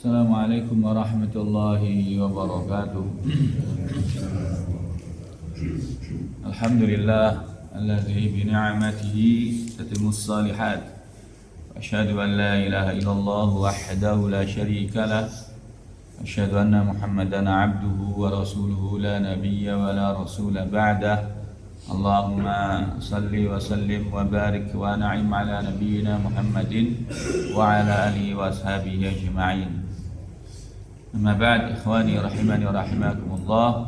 Assalamualaikum warahmatullahi wabarakatuh. Alhamdulillah alladzi bi ni'matihi tatimmus shalihat. Asyhadu an la ilaha illallah wahdahu la syarika lah. Asyhadu anna Muhammadan 'abduhu wa rasuluhu la nabiyya wa la rasula ba'dah. Allahumma salli wa sallim wa barik wa na'im ala nabiyyina Muhammadin wa ala alihi wa ashabihi ajma'in. Amma ba'd, ikhwani rahimani wa rahimakumullah.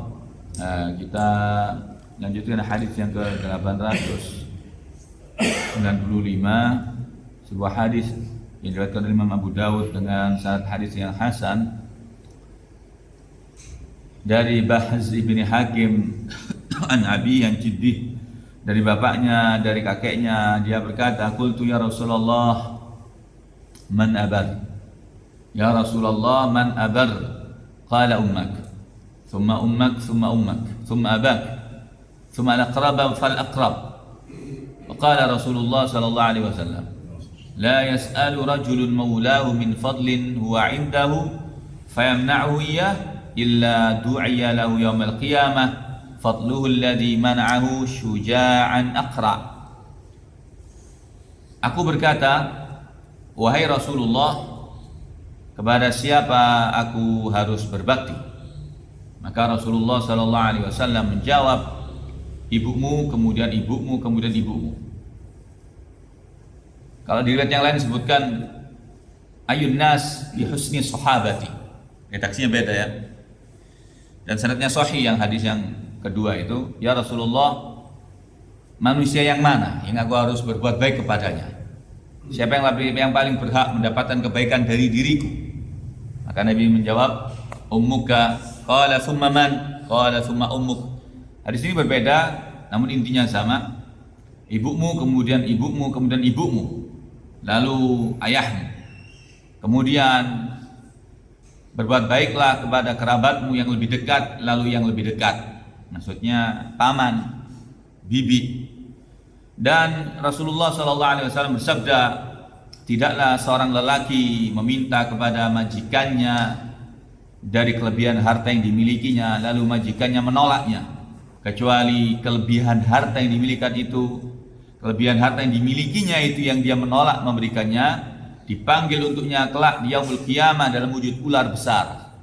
Kita lanjutkan hadis yang ke-895, sebuah hadis yang diriwayatkan oleh Imam Abu Dawud dengan sanad hadis yang hasan dari Bahz ibn Hakim an Abi yang Jiddih, dari bapaknya, dari kakeknya, dia berkata, qultu ya Rasulullah man abar, ya Rasulullah man abar, qala ummak, thumma ummak, thumma ummak, thumma abak, thumma al-aqrab fal-aqrab. Qala Rasulullah sallallahu alaihi wasallam, la yas'alu rajulun mawlahu min fadlin huwa 'indahu fayamna'uhu iyyah illa du'iya lahu yawmal qiyamah fadluhu alladhi mana'ahu syuja'an aqra. Aku berkata, wahai Rasulullah, kepada siapa aku harus berbakti? Maka Rasulullah sallallahu alaihi wasallam menjawab, ibumu, kemudian ibumu, kemudian ibumu. Kalau di riwayat yang lain disebutkan ayun nas bi husni sahabati. Redaksinya beda ya. Dan sanadnya sahih yang hadis yang kedua itu, ya Rasulullah, manusia yang mana yang aku harus berbuat baik kepadanya? Siapa yang paling berhak mendapatkan kebaikan dari diriku? Maka Nabi menjawab, ummuka. Qala thumma man? Qala thumma ummuk. Hadis ini berbeda, namun intinya sama. Ibumu, kemudian ibumu, kemudian ibumu, lalu ayahmu. Kemudian berbuat baiklah kepada kerabatmu yang lebih dekat, lalu yang lebih dekat. Maksudnya paman, bibi. Dan Rasulullah SAW bersabda, tidaklah seorang lelaki meminta kepada majikannya dari kelebihan harta yang dimilikinya, lalu majikannya menolaknya, kecuali kelebihan harta yang kelebihan harta yang dimilikinya itu yang dia menolak memberikannya, dipanggil untuknya kelak di yaumul qiyamah dalam wujud ular besar.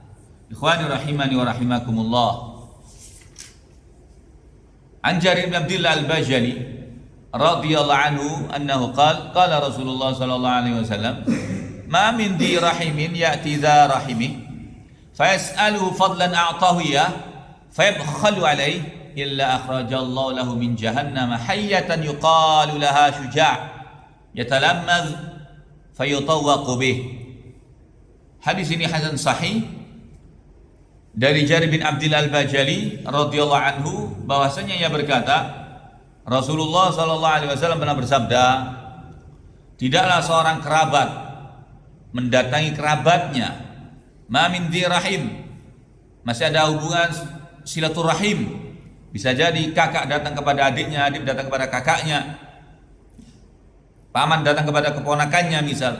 Ikhwani rahimani wa rahimakumullah. An Jarir bin Abdullah al-Bajali radhiyallahu anhu annahu qala Rasulullah sallallahu alaihi wasallam, ma min di rahimin ya'ti dha rahimih fayas'aluhu fadlan a'tahu ya fayabkhalu alayhi illa akhrajallahu lahu min jahannam hayyatan yuqalu laha syuja' yatalammaz fayutawwaqu bih. Hadis ini hasan sahih dari Jarir bin Abdullah al-Bajali radhiyallahu anhu, bahwasanya ia berkata, Rasulullah sallallahu alaihi wasallam pernah bersabda, tidaklah seorang kerabat mendatangi kerabatnya, ma min dzi rahim, masih ada hubungan silaturahim, bisa jadi kakak datang kepada adiknya, adik datang kepada kakaknya, paman datang kepada keponakannya misal.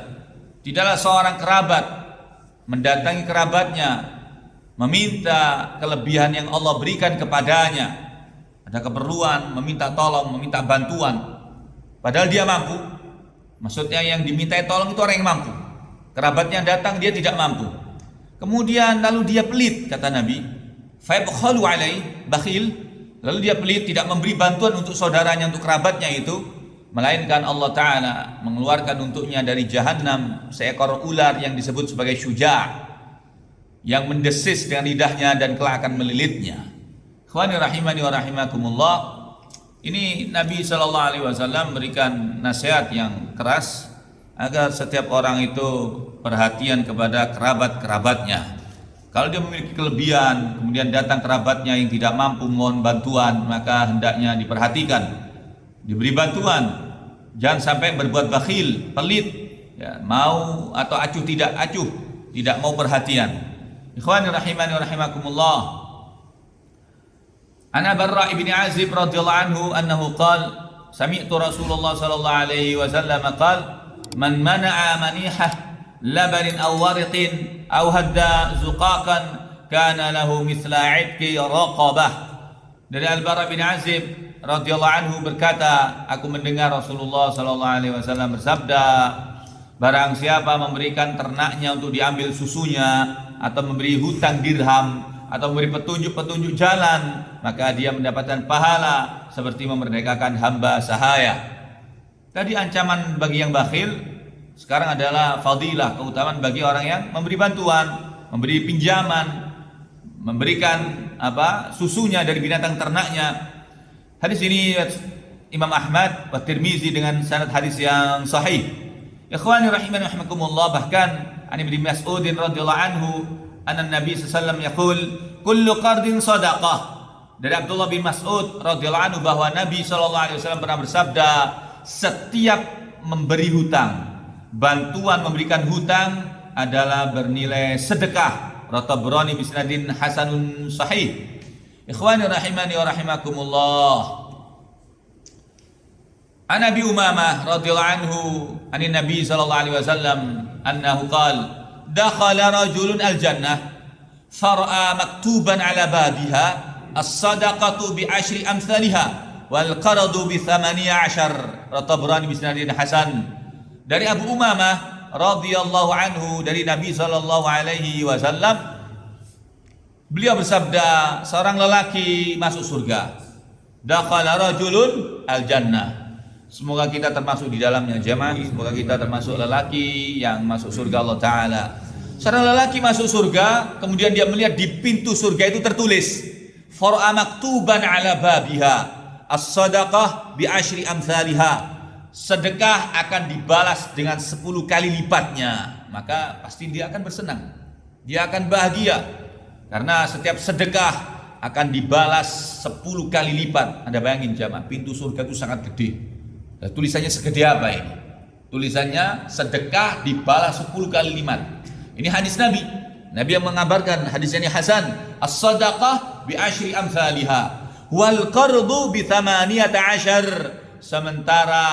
Tidaklah seorang kerabat mendatangi kerabatnya meminta kelebihan yang Allah berikan kepadanya, ada keperluan, meminta tolong, meminta bantuan, padahal dia mampu. Maksudnya yang dimintai tolong itu orang yang mampu, kerabatnya datang dia tidak mampu, kemudian lalu dia pelit, kata Nabi, fayabkhalu alaihi, bakhil, lalu dia pelit, tidak memberi bantuan untuk saudaranya, untuk kerabatnya itu, melainkan Allah Ta'ala mengeluarkan untuknya dari jahannam seekor ular yang disebut sebagai syuja', yang mendesis dengan lidahnya dan kelak akan melilitnya. Ikhwani rahimani wa rahimakumullah. Ini Nabi SAW memberikan nasihat yang keras agar setiap orang itu perhatian kepada kerabat-kerabatnya. Kalau dia memiliki kelebihan, kemudian datang kerabatnya yang tidak mampu mohon bantuan, maka hendaknya diperhatikan, diberi bantuan. Jangan sampai berbuat bakhil, pelit, ya, mau atau acuh tidak mau perhatian. Ikhwani rahimani wa rahimakumullah. Ana Barra ibn Azib radhiyallahu anhu annahu qala sami'tu Rasulullah sallallahu alaihi wasallam qala man mana'a manihah labanin aw wariqin aw hadda zuqaqan kana lahu mithla 'idqi raqabah. Dari Al-Bara bin Azib radhiyallahu anhu berkata, aku mendengar Rasulullah sallallahu alaihi wasallam bersabda, barang siapa memberikan ternaknya untuk diambil susunya, atau memberi hutang dirham, atau memberi petunjuk-petunjuk jalan, maka dia mendapatkan pahala seperti memerdekakan hamba sahaya. Tadi ancaman bagi yang bakhil, sekarang adalah fadilah, keutamaan bagi orang yang memberi bantuan, memberi pinjaman, memberikan susunya dari binatang ternaknya. Hadis ini Imam Ahmad wa Tirmizi dengan sanad hadis yang sahih. Ikhwani rahimani rahimakumullah, bahkan an Ibnu Mas'ud radhiyallahu anhu anna Nabi sallallahu alaihi wasallam yaqul kullu qardin sadaqah. Dari Abdullah bin Mas'ud radhiyallahu anhu bahwa Nabi sallallahu alaihi wasallam pernah bersabda, setiap memberi hutang, bantuan memberikan hutang adalah bernilai sedekah. Tabrani bisnadin hasanun sahih. Ikhwani rahimani wa rahimakumullah. An Abi Umamah radhiyallahu anhu anin Nabi sallallahu alaihi wasallam annahu qala dakhala rajulun al-jannah far'a maktuban ala babiha as-sadaqatu bi 10 amsalha wal qaradu bi 18. Tabrani bisnadin hasan. Dari Abu Umamah radhiyallahu anhu dari Nabi sallallahu alaihi wasallam, beliau bersabda, seorang lelaki masuk surga. Dakhala rajulun al-jannah. Semoga kita termasuk di dalamnya jemaah. Semoga kita termasuk lelaki yang masuk surga Allah Ta'ala. Seorang lelaki masuk surga, kemudian dia melihat di pintu surga itu tertulis far'a maktuban ala babiha as-sadaqah bi 10 amsalha. Sedekah akan dibalas dengan 10 kali lipatnya. Maka pasti dia akan bersenang, dia akan bahagia, karena setiap sedekah akan dibalas 10 kali lipat. Anda bayangin jamaah, pintu surga itu sangat gede. Dan tulisannya segede apa ini? Tulisannya sedekah dibalas 10 kali lipat. Ini hadis Nabi. Nabi yang mengabarkan, hadis ini hasan. As-sadaqah bi 10 amsalha wal qardu bi 18. Sementara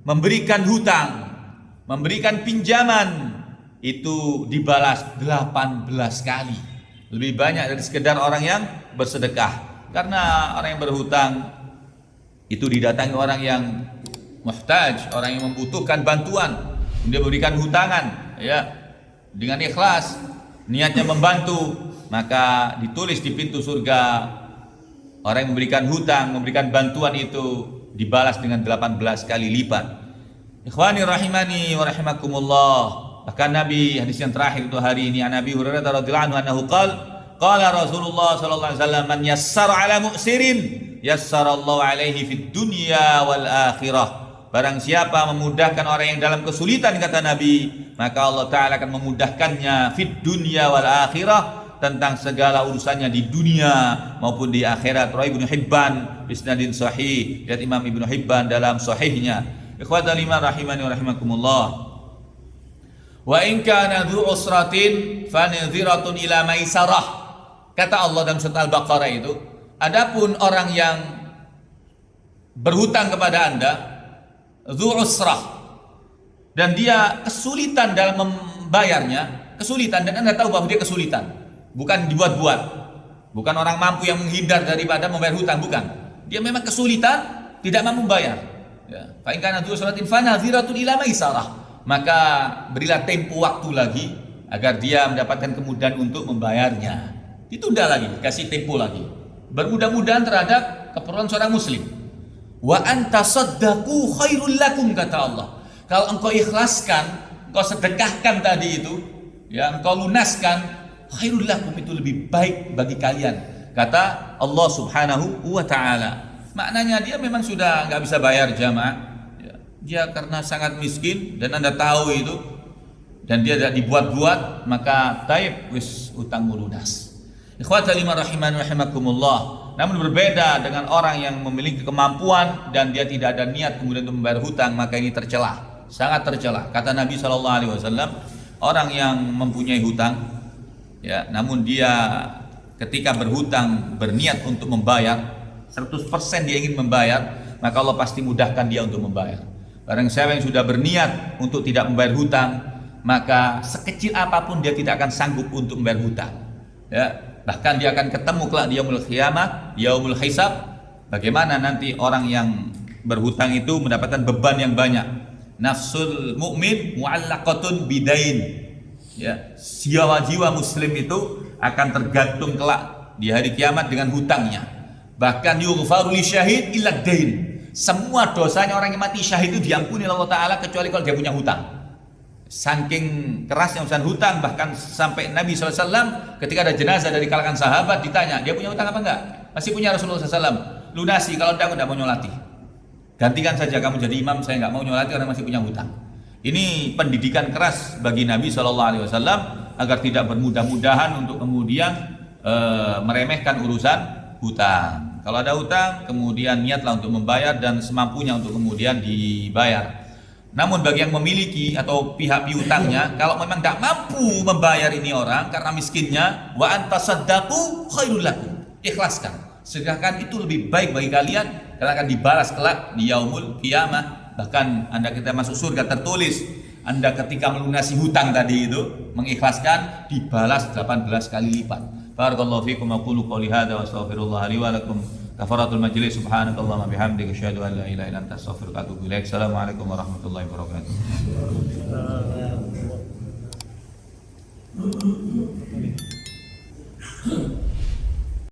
memberikan hutang, memberikan pinjaman itu dibalas 18 kali. Lebih banyak dari sekedar orang yang bersedekah. Karena orang yang berhutang itu didatangi orang yang muhtaj, orang yang membutuhkan bantuan, dia memberikan hutangan, ya, dengan ikhlas, niatnya membantu, maka ditulis di pintu surga, orang yang memberikan hutang, memberikan bantuan itu dibalas dengan 18 kali lipat. Ikhwani rahimani wa rahimakumullah. Bahkan Nabi, hadis yang terakhir itu hari ini, Nabi Hurairah radhiyallahu anhu qala Rasulullah sallallahu alaihi wasallam, man yassara ala mu'sirin yassarallahu alaihi fid dunya wal akhirah. Barang siapa memudahkan orang yang dalam kesulitan, kata Nabi, maka Allah Ta'ala akan memudahkannya fid dunya wal akhirah, tentang segala urusannya di dunia maupun di akhirat. Rawi Ibnu Hibban bisnadin sahih. Lihat Imam Ibnu Hibban dalam sahihnya. Ikhwatal iman rahimani wa rahimakumullah. Wa in kana dzu usratin fanadhiratun ila maisarah. Kata Allah dalam surat Al-Baqarah itu, adapun orang yang berhutang kepada Anda, dzu usrah, dan dia kesulitan dalam membayarnya, kesulitan, dan Anda tahu bahwa dia kesulitan. Bukan dibuat-buat, bukan orang mampu yang menghindar daripada membayar hutang, bukan. Dia memang kesulitan, tidak mampu membayar. Ya. Fa in kana dzu usratin fanadhiratun ila maisarah. Maka berilah tempo waktu lagi agar dia mendapatkan kemudahan untuk membayarnya. Ditunda lagi, kasih tempo lagi. Bermudah-mudahan terhadap keperluan seorang muslim. Wa anta saddaqu khairul lakum, kata Allah. Kalau engkau ikhlaskan, engkau sedekahkan tadi itu, ya, engkau lunaskan, khairul lakum, itu lebih baik bagi kalian, kata Allah Subhanahu wa ta'ala. Maknanya dia memang sudah nggak bisa bayar jamaah, ya, dia karena sangat miskin dan Anda tahu itu, dan dia tidak dibuat-buat, maka taib wis utangmu lunas. Ikhwatal iman rahimani rahimakumullah. Namun berbeda dengan orang yang memiliki kemampuan dan dia tidak ada niat kemudian untuk membayar hutang, maka ini tercela, sangat tercela. Kata Nabi SAW, orang yang mempunyai hutang, ya, namun dia ketika berhutang berniat untuk membayar 100% dia ingin membayar, maka Allah pasti mudahkan dia untuk membayar. Barang siapa yang sudah berniat untuk tidak membayar hutang, maka sekecil apapun dia tidak akan sanggup untuk membayar hutang. Ya, bahkan dia akan ketemu kelak di yaumul qiyamah, yaumul hisab, bagaimana nanti orang yang berhutang itu mendapatkan beban yang banyak. Nafsul mukmin mu'allaqatun bidain. Ya, jiwa muslim itu akan tergantung kelak di hari kiamat dengan hutangnya. Bahkan yughfaru lisyahid illa dain. Semua dosanya orang yang mati syahid itu diampuni oleh Allah Ta'ala kecuali kalau dia punya hutang. Saking kerasnya urusan hutang, bahkan sampai Nabi SAW ketika ada jenazah dari kalangan sahabat ditanya, dia punya hutang apa enggak? Masih punya. Rasulullah SAW lunasi, kalau enggak, aku enggak mau nyolati. Gantikan saja kamu jadi imam, saya enggak mau nyolati karena masih punya hutang. Ini pendidikan keras bagi Nabi SAW agar tidak bermudah-mudahan untuk kemudian meremehkan urusan hutang. Kalau ada hutang, kemudian niatlah untuk membayar dan semampunya untuk kemudian dibayar. Namun bagi yang memiliki atau pihak piutangnya, kalau memang tidak mampu membayar ini orang karena miskinnya, wa antasaddaqu khairul lakum, ikhlaskan. Sedangkan itu lebih baik bagi kalian karena akan dibalas kelak di yaumul qiyamah. Bahkan Anda kita masuk surga tertulis, Anda ketika melunasi hutang tadi itu mengikhlaskan dibalas 18 kali lipat. Barakallahu fikum, aqulu qouli hadza wa astaghfirullah li wa lakum. Kafaratul majlis, subhanakallahumma bihamdika asyhadu an la ilaha illa anta astaghfiruka wa atubu ilaik. Assalamualaikum warahmatullahi wabarakatuh.